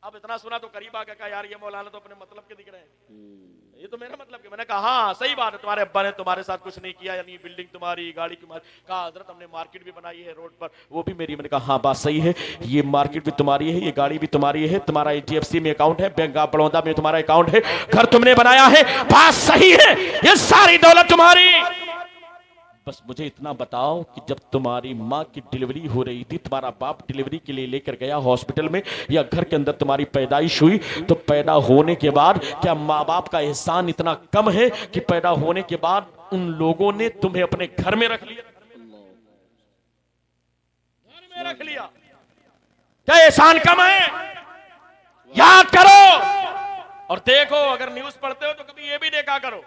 اب اتنا سنا تو قریب آ کے کہا یار یہ مولانا تو اپنے مطلب کے دکھ رہے ہیں، یہ تو میرا مطلب کہ. میں نے کہا ہاں صحیح بات ہے، تمہارے ابا نے تمہارے ساتھ کچھ نہیں کیا، یعنی بلڈنگ تمہاری، گاڑی تمہاری. کہا حضرت ہم نے مارکیٹ بھی بنائی ہے روڈ پر، وہ بھی میری. میں نے کہا ہاں بات صحیح ہے، یہ مارکیٹ بھی تمہاری ہے، یہ گاڑی بھی تمہاری ہے، تمہارا HDFC میں اکاؤنٹ ہے، بینک آف بڑودا میں تمہارا اکاؤنٹ ہے، گھر تم نے بنایا ہے، بات صحیح ہے، یہ ساری دولت تمہاری. بس مجھے اتنا بتاؤ کہ جب تمہاری ماں کی ڈیلیوری ہو رہی تھی، تمہارا باپ ڈیلیوری کے لیے لے کر گیا ہاسپٹل میں یا گھر کے اندر تمہاری پیدائش ہوئی، تو پیدا ہونے کے بعد کیا ماں باپ کا احسان اتنا کم ہے کہ پیدا ہونے کے بعد ان لوگوں نے تمہیں اپنے گھر میں رکھ لیا؟ گھر میں رکھ لیا، کیا احسان کم ہے؟ یاد کرو اور دیکھو، اگر نیوز پڑھتے ہو تو کبھی یہ بھی دیکھا کرو،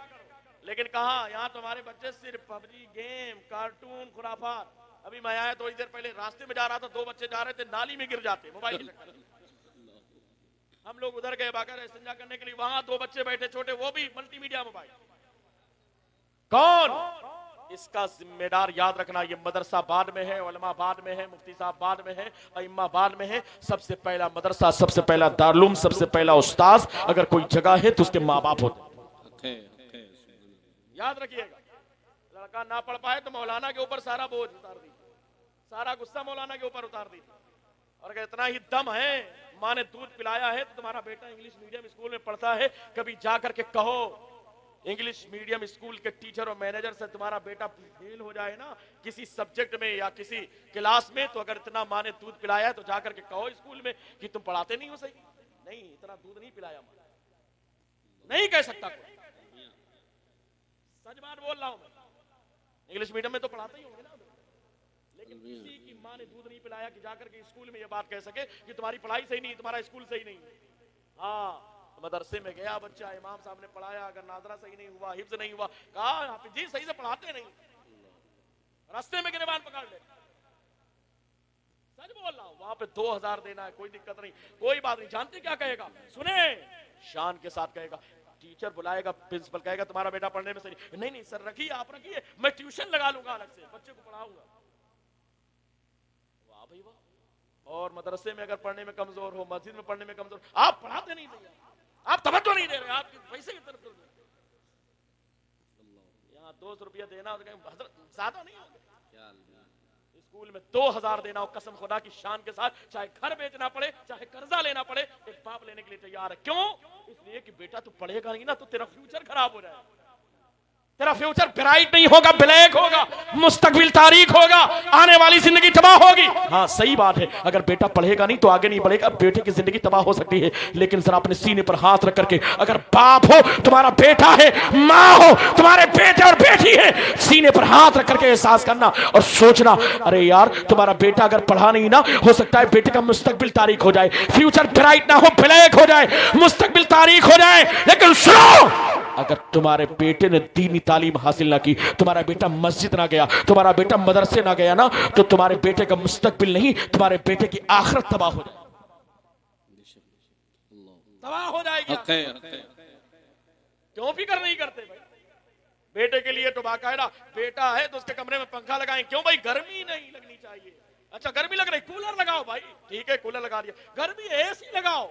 لیکن کہاں یہاں تمہارے بچے صرف پبجی، گیم، کارٹون، خرافات. ابھی میں آیا تھوڑی دیر پہلے راستے میں جا رہا تھا، 2 بچے جا رہے تھے، نالی میں گر جاتے موبائل کے چکر میں. ہم لوگ ادھر گئے باقاعدہ استنجا کرنے کے لیے، وہاں 2 بچے بیٹھے چھوٹے، وہ بھی ملٹی میڈیا موبائل. کون اس کا ذمہ دار؟ یاد رکھنا، یہ مدرسہ بعد میں ہے، علماء بعد میں ہے، مفتی صاحب بعد میں ہے، ائمہ بعد میں ہے. سب سے پہلا مدرسہ، سب سے پہلا دارالعلوم، سب سے پہلا استاذ اگر کوئی جگہ ہے تو اس کے ماں باپ ہوتے ہیں. یاد رکھیے گا، لڑکا نہ پڑھ پائے تو مولانا کے اوپر سارا بوجھ اتار دی، سارا غصہ مولانا کے اوپر اتار دی. اور اگر اتنا ہی دم ہے، ماں نے دودھ پلایا ہے تو تمہارا بیٹا انگلش میڈیم اسکول میں پڑھتا ہے، کبھی جا کر کے کہو انگلش میڈیم اسکول کے ٹیچر اور مینیجر سے تمہارا بیٹا فیل ہو جائے نا کسی سبجیکٹ میں یا کسی کلاس میں، تو اگر اتنا ماں نے دودھ پلایا ہے تو جا کر کے کہو اسکول میں کہ تم پڑھاتے نہیں ہو صحیح. نہیں، اتنا دودھ نہیں پلایا ماں. نہیں کہہ سکتا کوئی، سچ بات بول رہا ہوں میں. انگلش میڈیم میں تو پڑھاتے ہی ہوں گے نا، لیکن کسی کی ماں نے دودھ نہیں پلایا کہ جا کر کے اسکول میں یہ بات کہہ سکے کہ تمہاری پڑھائی صحیح نہیں، تمہارا اسکول صحیح نہیں. ہاں، مدرسے میں گیا بچہ، امام صاحب نے پڑھایا، اگر ناظرہ صحیح نہیں ہوا، حفظ نہیں ہوا، کہا حافظ جی صحیح سے پڑھاتے نہیں، راستے میں گریبان پکڑ لے. سچ بول رہا ہوں، وہاں پہ 2000 دینا ہے، کوئی دقت نہیں، کوئی بات نہیں. جانتے کیا کہے گا؟ سنیں، شان کے ساتھ کہے گا. ٹیچر بلائے گا، پرنسپل کہے گا تمہارا بیٹا پڑھنے میں صحیح نہیں. نہیں سر، رکھیے، آپ رکھیے، میں ٹیوشن لگا لوں گا الگ سے، بچے کو پڑھاؤں گا. واہ بھائی واہ. اور مدرسے میں اگر پڑھنے میں کمزور ہو، مسجد میں پڑھنے میں کمزور، آپ پڑھاتے نہیں صحیح، آپ توجہ نہیں دے رہے، آپ پیسے کی طرف. یہاں 200 روپیہ دینا حضرت زیادہ نہیں ہوگا، اسکول میں 2000 دینا ہو، قسم خدا کی شان کے ساتھ، چاہے گھر بیچنا پڑے، چاہے قرضہ لینا پڑے، ایک باپ لینے کے لیے تیار ہے. کیوں؟ اس لیے کہ بیٹا تو پڑھے گا نہیں نا تو تیرا فیوچر خراب ہو جائے گا، تیرا فیوچر برائٹ نہیں ہوگا، بلیک ہوگا، مستقبل تاریک ہوگا، آنے والی زندگی تباہ ہوگی. ہاں صحیح بات ہے، اگر بیٹا پڑھے گا نہیں تو آگے نہیں بڑھے گا، بیٹے کی زندگی تباہ ہو سکتی ہے. لیکن ذرا اپنے سینے پر ہاتھ رکھ کر کے، اگر باپ ہو تمہارا بیٹا ہے، ماں ہو تمہارے بیٹے اور بیٹی ہے، سینے پر ہاتھ رکھ کر کے احساس کرنا اور سوچنا، ارے یار تمہارا بیٹا اگر پڑھا نہیں نا، ہو سکتا ہے بیٹے کا مستقبل تاریک ہو جائے، فیوچر برائٹ نہ ہو، بلیک ہو جائے، مستقبل تاریک ہو جائے. لیکن سنو، اگر تمہارے بیٹے نے دینی تعلیم حاصل نہ کی، تمہارا بیٹا مسجد نہ گیا، تمہارا بیٹا مدرسے نہ گیا نا، تو تمہارے بیٹے کا مستقبل نہیں، تمہارے بیٹے کی آخرت تباہ ہو جائے، تباہ ہو جائے گی. کیوں فکر نہیں کرتے بھائی؟ بیٹے کے لیے تو باقاعدہ بیٹا ہے تو اس کے کمرے میں پنکھا لگائیں. کیوں بھائی؟ گرمی نہیں لگنی چاہیے. اچھا گرمی لگ رہی، کولر لگاؤ بھائی. ٹھیک ہے کولر لگا دیا، گرمی اے سی لگاؤ.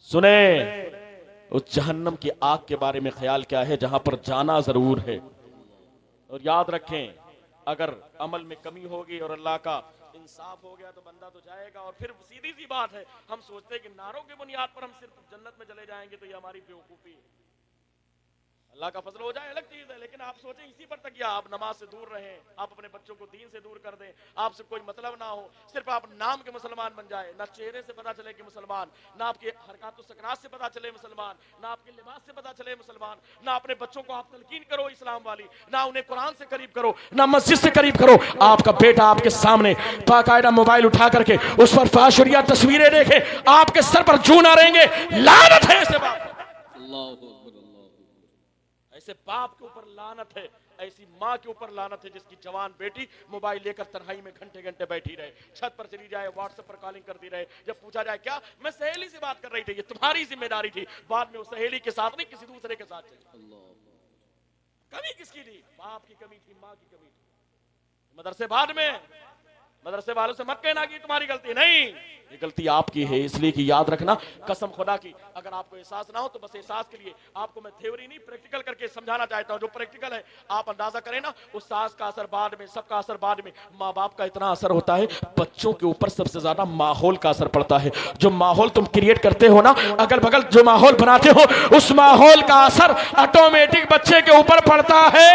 سنیں، اس جہنم کی آگ کے بارے میں خیال کیا ہے جہاں پر جانا ضرور ہے. اور یاد رکھیں، اگر عمل میں کمی ہوگی اور اللہ کا انصاف ہو گیا تو بندہ تو جائے گا. اور پھر سیدھی سی بات ہے، ہم سوچتے ہیں کہ نعروں کی بنیاد پر ہم صرف جنت میں چلے جائیں گے تو یہ ہماری بیوقوفی ہے. اللہ کا فضل ہو جائے الگ چیز ہے، لیکن آپ سوچیں اسی پر تک، یا آپ نماز سے دور رہیں، آپ اپنے بچوں کو دین سے دور کر دیں، آپ سے کوئی مطلب نہ ہو، صرف آپ نام کے مسلمان بن جائے، نہ چہرے سے پتا چلے کہ مسلمان، نہ آپ کے حرکات و سکنات سے پتا چلے مسلمان، نہ آپ کے لباس سے پتا چلے مسلمان، نہ اپنے بچوں کو آپ تلقین کرو اسلام والی، نہ انہیں قرآن سے قریب کرو، نہ مسجد سے قریب کرو. آپ کا بیٹا آپ کے سامنے باقاعدہ موبائل اٹھا کر کے اس پر فحاشیہ تصویریں دیکھے، آپ کے سر پر جوں نہ رہیں گے. لعنت ہے ایسے باپ، ایسے باپ کے اوپر لعنت ہے، ایسی ماں کے اوپر لعنت ہے جس کی جوان بیٹی موبائل لے کر تنہائی میں گھنٹے گھنٹے بیٹھی رہے، چھت پر چلی جائے، واٹس ایپ پر کالنگ کرتی رہے. جب پوچھا جائے کیا، میں سہیلی سے بات کر رہی تھی، یہ تمہاری ذمہ داری تھی. بعد میں وہ سہیلی کے ساتھ نہیں، کسی دوسرے کے ساتھ چلی. کمی کس کی تھی؟ باپ کی کمی تھی، ماں کی کمی تھی. مدرسے بعد میں، مدرسے والوں سے مت کہنا کہ تمہاری غلطی نہیں، یہ غلطی آپ کی ہے. اس لیے کہ یاد رکھنا، قسم خدا کی اگر آپ کو احساس نہ ہو تو بس احساس کے لیے آپ کو میں تھیوری نہیں پریکٹیکل کر کے سمجھانا چاہتا ہوں. جو پریکٹیکل ہے آپ اندازہ کریں نا، استاذ کا اثر بعد میں، سب کا اثر بعد میں، ماں باپ کا اتنا اثر ہوتا ہے. بچوں کے اوپر سب سے زیادہ ماحول کا اثر پڑتا ہے. جو ماحول تم کریٹ کرتے ہو نا، اگل بگل جو ماحول بناتے ہو، اس ماحول کا اثر آٹومیٹک بچے کے اوپر پڑتا ہے.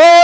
2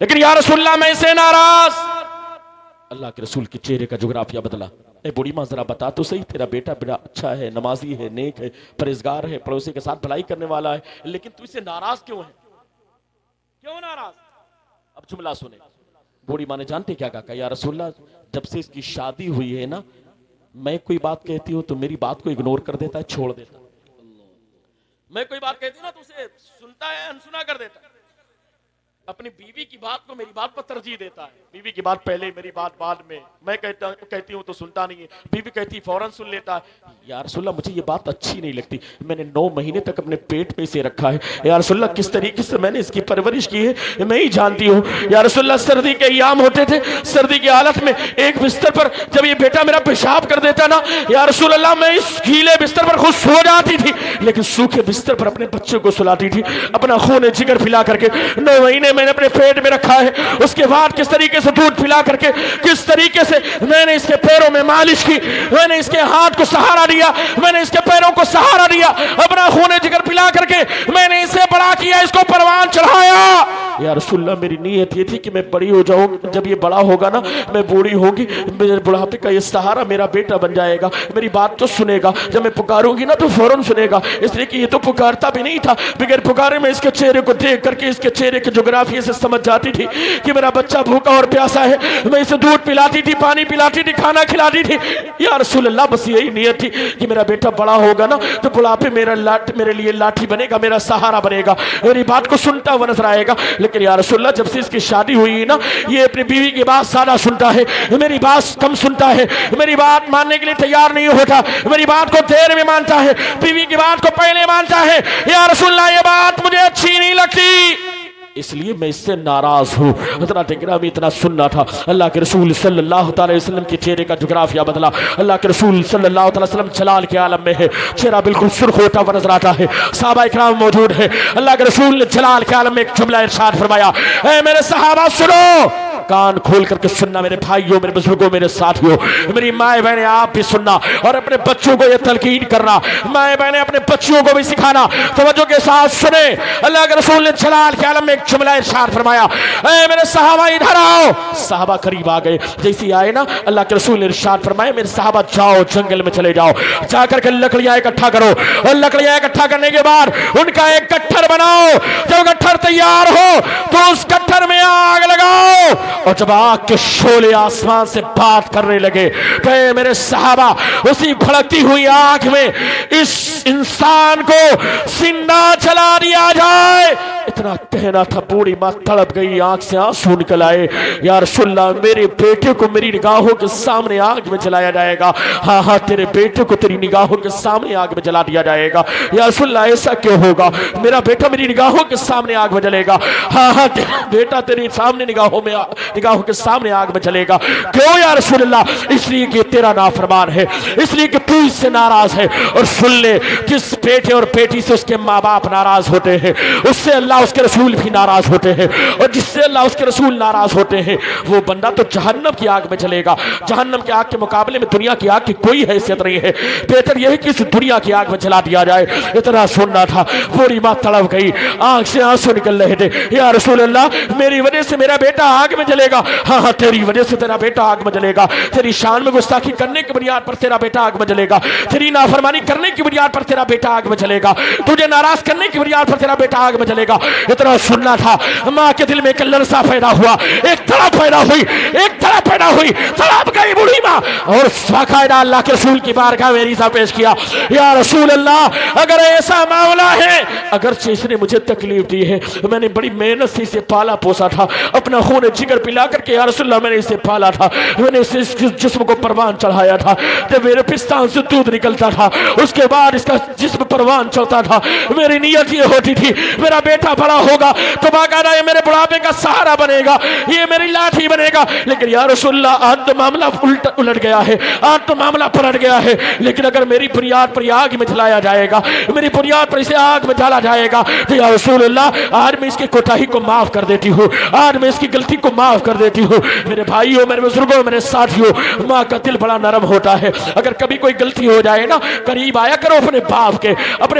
لیکن یا رسول اللہ میں اسے ناراض. اللہ کے رسول کے چہرے کا جغرافیہ بدلا. اے بوڑھی ماں ذرا بتا تو صحیح، تیرا بیٹا بڑا اچھا ہے، نمازی ہے، نیک ہے، پرہیزگار ہے، پڑوسی کے ساتھ بھلائی کرنے والا ہے، لیکن تو اسے ناراض کیوں ہے؟ کیوں ناراض؟ اب جملہ سنیں. بوڑھی ماں نے جانتے کیا کہا؟ یا رسول اللہ جب سے اس کی شادی ہوئی ہے نا، میں کوئی بات کہتی ہوں تو میری بات کو اگنور کر دیتا ہے، چھوڑ دیتا ہے. میں کوئی بات کہتی ہوں نا تو اسے سنتا ہے، انسنا کر دیتا ہے. اپنی بیوی کی بات کو میری بات پر ترجیح دیتا ہے. بیوی کی بات پہلے، میری بات بعد میں. میں کہتی ہوں تو سنتا نہیں ہے، بیوی کہتی فوراً سن لیتا ہے. یا رسول اللہ مجھے یہ بات اچھی نہیں لگتی، میں نے 9 مہینے تک اپنے پیٹ میں اسے رکھا ہے. یا رسول اللہ کس طریقے سے میں نے اس کی پرورش کی ہے میں ہی جانتی ہوں. یا رسول اللہ سردی کے ایام ہوتے تھے، سردی کی حالت میں ایک بستر پر جب یہ بیٹا میرا پیشاب کر دیتا نا، یا رسول اللہ میں اس گیلے بستر پر خود سو جاتی تھی، لیکن سوکھے بستر پر اپنے بچے کو سلاتی تھی، اپنا خون جگر پلا کر کے. 9 مہینے میں نے اپنے پیٹ میں رکھا ہے. اس کے بعد کس طریقے سے دودھ پلا کر کے، کس طریقے سے میں نے اس کے پیروں میں مالش کی، میں نے اس کے ہاتھ کو سہارا دیا، میں نے اس کے پیروں کو سہارا دیا، اپنا خون جگر پلا کر کے میں نے اسے بڑا کیا، اس کو پروان چڑھایا. یا رسول اللہ میری نیت یہ تھی کہ میں بڑی ہو جاؤں، جب یہ بڑا ہوگا نا، میں بوڑھی ہوگی، میرے بڑھاپے کا یہ سہارا میرا بیٹا بن جائے گا، میری بات تو سنے گا، جب میں پکاروں گی نا تو فوراً سنے گا. اس لیے کہ یہ تو پکارتا بھی نہیں تھا، بغیر پکارے میں اس کے چہرے کو دیکھ کر کے، اس کے چہرے کے جغرافیے سے سمجھ جاتی تھی کہ میرا بچہ بھوکا اور پیاسا ہے. میں اسے دودھ پلاتی تھی، پانی پلاتی تھی، کھانا کھلاتی تھی. یا رسول اللہ بس یہی نیت تھی کہ میرا بیٹا بڑا ہوگا نا تو بڑھاپے میرے لیے لاٹھی بنے گا، میرا سہارا بنے گا، میری بات کو سنتا ہوا نظر آئے گا. لیکن یا رسول اللہ جب سے اس کی شادی ہوئی نا، یہ اپنی بیوی کی بات زیادہ سنتا ہے، میری بات کم سنتا ہے، میری بات ماننے کے لیے تیار نہیں ہوتا، میری بات کو دیر میں مانتا ہے، بیوی کی بات کو پہلے مانتا ہے. یا رسول اللہ یہ بات مجھے اچھی نہیں لگتی، اس لیے میں اس سے ناراض ہوں. حضرات گرامی اتنا سننا تھا. اللہ کے رسول صلی اللہ تعالی وسلم کے چہرے کا جغرافیہ بدلا. اللہ کے رسول صلی اللہ تعالی وسلم جلال کے عالم میں ہے، چہرہ بالکل سرخ ہوتا ہوا نظر آتا ہے. صحابہ اکرام موجود ہیں. اللہ کے رسول نے جلال کے عالم میں ایک جملہ ارشاد فرمایا، اے میرے صحابہ سنو، کان کھول کر کے سننا، میرے بھائیوں، میرے بزرگوں، میرے ساتھیوں، میری مائیں بہنیں، آپ بھی سننا اور اپنے بچوں کو یہ تلقین کرنا. مائیں بہنیں اپنے بچوں کو بھی سکھانا. توجہ کے ساتھ سنیں. اللہ کے رسول نے جلال کے عالم میں ایک جملہ ارشاد فرمایا، اے میرے صحابہ ادھر آؤ. صحابہ قریب آ گئے. جیسے آئے نا، اللہ کے رسول نے ارشاد فرمایا، میرے صحابہ جاؤ جنگل میں چلے جاؤ، جا کر کے لکڑیاں اکٹھا کرو، اور لکڑیاں اکٹھا کرنے کے بعد ان کا ایک گٹھر بناؤ. جب گٹھر تیار ہو تو اس گٹھر میں آگ لگاؤ، اور جب آگ کے شعلے آسمان سے بات کرنے لگے تو اے میرے صحابہ اسی بھڑکتی ہوئی آگ میں اس انسان کو زندہ جلا دیا جائے. اتنا کہنا تھا، بوڑھی ماں تڑپ گئی، آنکھ سے آنسو نکل آئے. یا رسول اللہ میرے بیٹے کو میری نگاہوں کے سامنے آگ میں جلایا جائے گا. ہاں ہاں تیرے بیٹے کو تیری نگاہوں کے سامنے آگ میں جلا دیا جائے گا. یا رسول اللہ ایسا کیوں ہوگا؟ میرا بیٹا میری نگاہوں کے سامنے آگ میں جلے گا. ہاں ہاں بیٹا تیری سامنے نگاہوں کے سامنے آگ میں جلے گا. کیوں یا رسول اللہ؟ اس لیے کہ تیرا نافرمان ہے، اس لیے کہ تو اس سے ناراض ہے. اور سن لے، جس بیٹے اور بیٹی سے اس کے ماں باپ ناراض ہوتے ہیں، اس سے اللہ اس کے رسول بھی ناراض ہوتے ہیں. اور جس سے اللہ اس کے رسول ناراض ہوتے ہیں، وہ بندہ تو جہنم کی آگ میں جلے گا. جہنم کی آگ کے مقابلے میں دنیا کی آگ کی کوئی حیثیت نہیں ہے. بہتر یہ ہے کہ اس دنیا کی آگ میں جلا دیا جائے. اتنا سننا تھا. بوڑھی ماں تڑپ گئی، آنکھ سے آنسو نکل رہے تھے. یا رسول اللہ میری وجہ سے میرا بیٹا آگ میں جلے گا. ہاں ہاں تیری وجہ سے تیرا بیٹا آگ میں جلے گا. تیری شان میں گستاخی کرنے کی بنیاد پر تیرا بیٹا آگ میں جلے گا. تیری نافرمانی کرنے کی بنیاد پر تیرا بیٹا آگ میں جلے گا. تجھے ناراض کرنے کی بنیاد پر تیرا بیٹا آگ میں جلے گا. اتنا سننا تھا. ماں کے دل میں ایک لرزہ پیدا ہوا، ایک تڑپ پیدا ہوئی، ایک تڑپ پیدا ہوئی. تڑپ گئی بوڑھی ماں اور باقاعدہ اللہ کے رسول کی بارگاہ میں عریضہ پیش کیا، یا رسول اللہ اگر ایسا معاملہ ہے، اگرچہ اس نے مجھے تکلیف دی ہے، میں نے بڑی محنت سے اسے پالا پوسا تھا، اپنا خون جگر پلا کر کے یا رسول اللہ میں نے اسے پالا تھا، میں نے اسے اس جسم کو پروان چڑھایا تھا. جب میرے پستان سے دودھ نکلتا تھا اس کے بعد اس کا جسم پروان چڑھتا تھا. میری نیت یہ ہوتی تھی میرا بیٹا بڑا ہوگا تو باقاعدہ یہ میرے بڑھاپے کا سہارا بنے گا، یہ میری لاٹھی بنے گا. لیکن یا رسول اللہ آج تو معاملہ الٹ گیا ہے، آج تو معاملہ پلٹ گیا ہے. لیکن اگر میری بنیاد پر یہ آگ میں جلایا جائے گا، میری بنیاد پر اسے آگ میں ڈالا جائے گا تو یا رسول اللہ آج میں اس کی کوتاہی کو معاف کر دیتی ہوں، آج میں اس کی غلطی کو معاف کر دیتی ہوں. میرے بھائیوں، میرے بزرگوں، میرے ساتھیوں، ماں کا دل بڑا نرم ہوتا ہے. اگر کبھی کوئی غلطی ہو جائے نا، قریب آیا کرو اپنے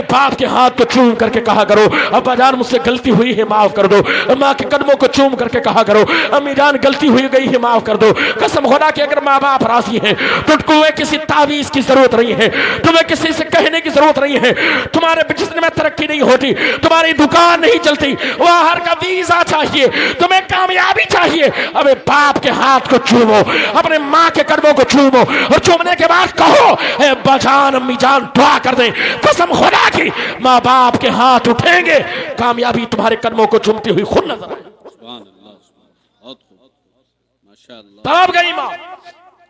باپ کے ہاتھ کو چوم کر کے کہا کرو ابا جان مجھ سے غلطی ہوئی ہے معاف کر دو. ماں کے قدموں کو چوم کر کے کہا کرو امی جان غلطی ہوئی گئی ہے معاف کر دو. قسم خدا کہ اگر ماں باپ راضی ہیں تو تمہیں کسی تعویذ کی ضرورت نہیں ہے, تمہیں کسی سے کہنے کی ضرورت نہیں ہے. تمہارے بزنس میں ترقی نہیں ہوتی, تمہاری دکان نہیں چلتی, باہر کا ویزا چاہیے, تمہیں کامیابی چاہیے, اب باپ کے ہاتھ کو چومو, اپنے ماں کے قدموں کو چومو اور چومنے کے بعد کہو اے ابا جان امی جان دعا کر دیں. قسم خدا کی ماں باپ کے ہاتھ اٹھیں گے, کامیابی تمہارے قدموں کو چومتی ہوئی خود نظر آئے. سبحان اللہ, بہت خوب, ماشاءاللہ. تڑپ گئی ماں,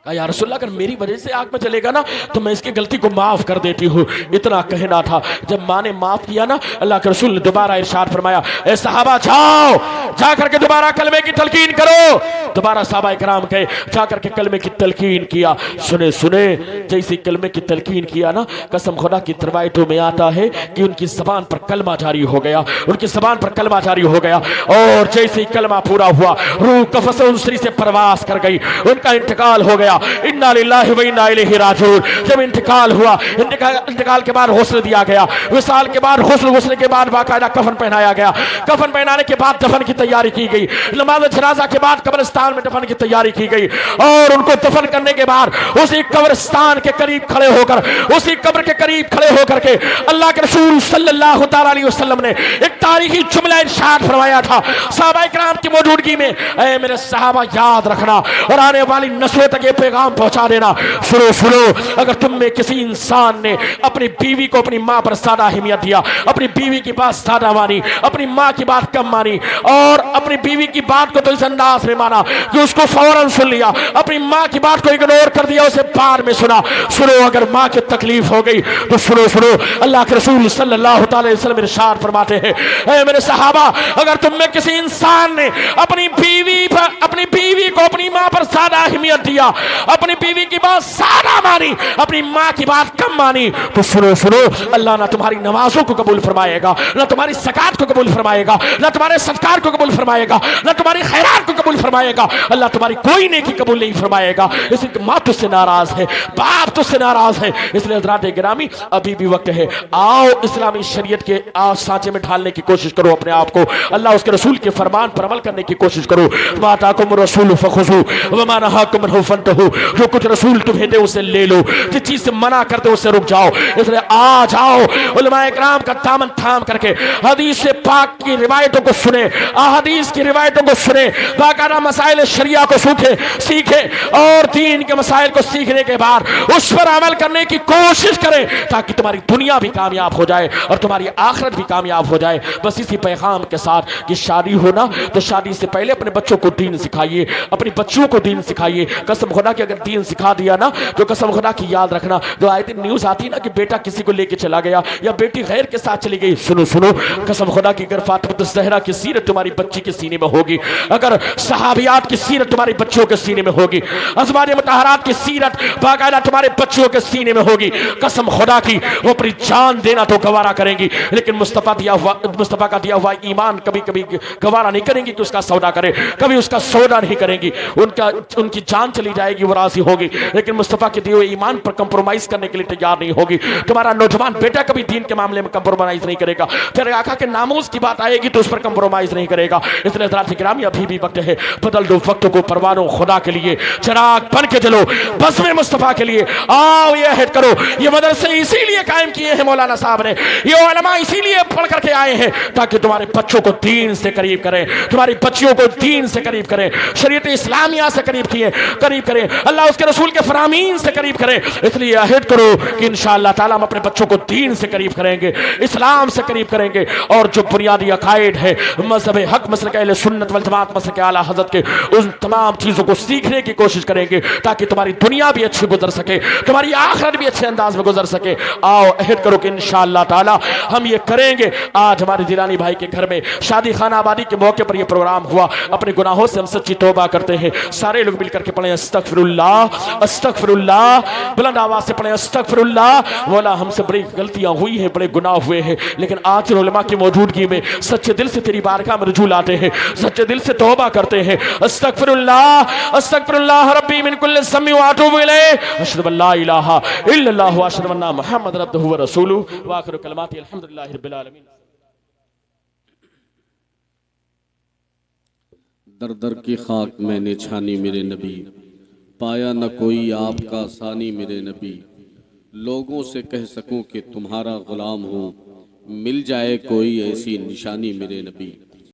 کہا یا رسول اللہ اگر میری وجہ سے آگ میں چلے گا نا تو میں اس کی غلطی کو معاف کر دیتی ہوں. اتنا کہنا تھا. جب ماں نے معاف کیا نا, اللہ کے رسول نے دوبارہ ارشاد فرمایا اے صحابہ جاؤ جا کر کے دوبارہ کلمے کی تلقین کرو. دوبارہ صحابہ کرام گئے, جا کر کے کلمے کی تلقین کیا. سنے جیسے کلمے کی تلقین کیا نا, قسم خدا کی روایتوں میں آتا ہے کہ ان کی زبان پر کلمہ جاری ہو گیا, ان کی زبان پر کلمہ جاری ہو گیا. اور جیسے ہی کلمہ پورا ہوا روح قفس انصری سے پرواز کر گئی, ان کا انتقال ہو گیا. انا للہ و انا الیہ راجعون. جب انتقال ہوا, انتقال کے بعد غسل دیا گیا, وصال کے بعد غسل کے بعد باقاعدہ کفن پہنایا گیا. کفن پہنانے کے بعد دفن کی تیاری کی گئی. نماز جنازہ کے بعد قبرستان میں دفن کی تیاری کی گئی. اور ان کو دفن کرنے کے بعد اسی قبرستان کے قریب کھڑے ہو کر, اسی قبر کے قریب کھڑے ہو کر کے اللہ کے رسول صلی اللہ تعالی علیہ وسلم نے ایک تاریخی جملہ ارشاد فرمایا تھا صحابہ کرام کی موجودگی میں, اے میرے صحابہ یاد رکھنا اور آنے والی نسلوں تک یہ پیغام پہنچا دینا. سنو اگر تم میں کسی انسان نے اپنی بیوی کو اپنی ماں پر زیادہ اہمیت دیا, اپنی بیوی کی بات زیادہ مانی, اپنی ماں کی بات کم مانی, اور اپنی بیوی کی بات کو تو اس انداز میں مانا کہ اس کو فوراً سن لیا, اپنی ماں کی بات کو اگنور کر دیا, اسے بعد میں سنا. سنو اگر ماں کی تکلیف ہو گئی تو سنو اللہ کے رسول صلی اللہ تعالی وسلم ارشاد فرماتے ہیں اے میرے صحابہ اگر تم میں کسی انسان نے اپنی بیوی کو اپنی ماں پر زیادہ اہمیت دیا, اپنی بیوی کی بات زیادہ مانی, اپنی ماں کی بات کم مانی, تو سنو اللہ نہ تمہاری نمازوں کو قبول فرمائے گا, نہ تمہاری زکات کو قبول فرمائے گا, نہ تمہارے صدقات کو قبول فرمائے گا, نہ تمہاری خیرات کو قبول فرمائے گا. اللہ تمہاری کوئی نیکی قبول نہیں فرمائے گا. اس لیے ماں تجھ سے ناراض ہے, باپ تجھ سے ناراض ہے. اس لیے حضرات گرامی ابھی بھی وقت ہے, آؤ اسلامی شریعت کے سانچے میں ڈھالنے کی کوشش کرو اپنے آپ کو, اللہ اس کے رسول کے فرمان پر عمل کرنے کی کوشش کرو. ما آتاکم الرسول فخذوہ وما نہاکم عنہ فانتہوا. جو کچھ رسول تمہیں دے اسے لے لو, جس چیز سے منع کرتے اسے رک جاؤ. اس لیے آ جاؤ علماء کرام کا دامن تھام کر کے حدیث پاک کی روایتوں کو سنیں, احادیث کی روایتوں کو سنیں, باقاعدہ مسائل شریعہ کو سیکھیں اور دین کے مسائل کو سیکھنے کے بعد اس پر عمل کرنے کی کوشش کریں تاکہ تمہاری دنیا بھی کامیاب ہو جائے اور تمہاری آخرت بھی کامیاب ہو جائے. بس اسی پیغام کے ساتھ کہ شادی ہونا تو شادی سے پہلے اپنے بچوں کو دین سکھائیے, اپنی بچیوں کو دین سکھائیے. قسم خدا کہ اگر دین سکھا دیا نا تو قسم خدا کی یاد رکھنا, جو آئے دن نیوز آتی نا کہ بیٹا کسی کو لے کے چلا گیا یا بیٹی غیر کے ساتھ چلی گئی, سنو قسم خدا کی اگر فاطمہ الزہرا کی سیرت تمہاری بچی کے سینے میں ہوگی, اگر صحابیات کی سیرت تمہاری بچیوں کے سینے میں ہوگی, ازواج مطہرات کی سیرت باقاعدہ تمہارے بچیوں کے سینے میں ہوگی, قسم خدا کی وہ اپنی جان دینا تو گوارا کریں گی, لیکن مصطفیٰ کا دیا ہوا ایمان کبھی گوارا نہیں کریں گی کہ اس کا سودا کرے, کبھی اس کا سودا نہیں کریں گی. ان کی جان چلی جائے گی وہ راضی ہوگی, لیکن مصطفیٰ کے دیے ہوئے ایمان پر کمپرومائز کرنے کے لیے تیار نہیں ہوگی. تمہارا نوجوان بیٹا کبھی دین کے معاملے میں کمپرومائز نہیں کرے گا, پھر آقا کے ناموز کی بات آئے گی تو اس پر کمپرومائز نہیں کرے گا. اس لیے حضرات گرامی ابھی بھی وقت ہے, بدل دو وقت کو پروانوں خدا کے لیے, چراغ بن کے جلو بزم مصطفیٰ کے لیے. آؤ یہ عہد کرو, یہ مدرسے اسی لیے قائم کیے ہیں مولانا صاحب نے, یہ علماء اسی لیے پڑھ کر کے آئے ہیں تاکہ تمہارے بچوں کو دین سے قریب کریں, تمہاری بچیوں کو دین سے قریب کریں, شریعت اسلامیہ سے قریب کریں, اللہ اس کے رسول کے فرامین سے قریب کریں. اس لیے عہد کرو کہ انشاءاللہ تعالیٰ ہم اپنے بچوں کو دین سے قریب کریں گے, اسلام سے قریب کریں گے, اور جو بنیادی عقائد ہے مذہب حق مسلک اہل سنت والجماعت مسلک اعلیٰ حضرت کے, ان تمام چیزوں کو سیکھنے کی کوشش کریں گے تاکہ تمہاری دنیا بھی اچھی گزر سکے, تمہاری آخرت بھی اچھے انداز میں گزر سکے. آؤ عہد کرو کہ انشاءاللہ تعالیٰ ہم یہ کریں گے. آج ہمارے جیلانی بھائی کے گھر میں شادی خانہ آبادی کے موقع پر یہ پروگرام ہوا, اپنے گناہوں سے ہم سچی توبہ کرتے ہیں. سارے لوگ مل کر کے پڑھیں استغفر اللہ استغفر اللہ, بلند آواز سے پڑھیں استغفر اللہ. مولا ہم سے بڑی غلطیاں ہوئی ہیں, بڑے گناہ ہوئے ہیں, لیکن آج علماء کی موجودگی میں سچے دل سے تیری بارگاہ میں رجوع لاتے ہیں, سچے دل سے توبہ کرتے ہیں. استغفر اللہ ربی من کل ذنب واتوب الیہ, اشہد ان لا الہ الا اللہ واشہد ان محمد عبدہ ورسولہ, واخر کلماتی الحمدللہ رب العالمین. در در کی خاک میں نے چھانی میرے نبی، پایا نہ کوئی آپ کا ثانی میرے نبی، لوگوں سے کہہ سکوں کہ تمہارا غلام ہوں، مل جائے کوئی ایسی نشانی میرے نبی۔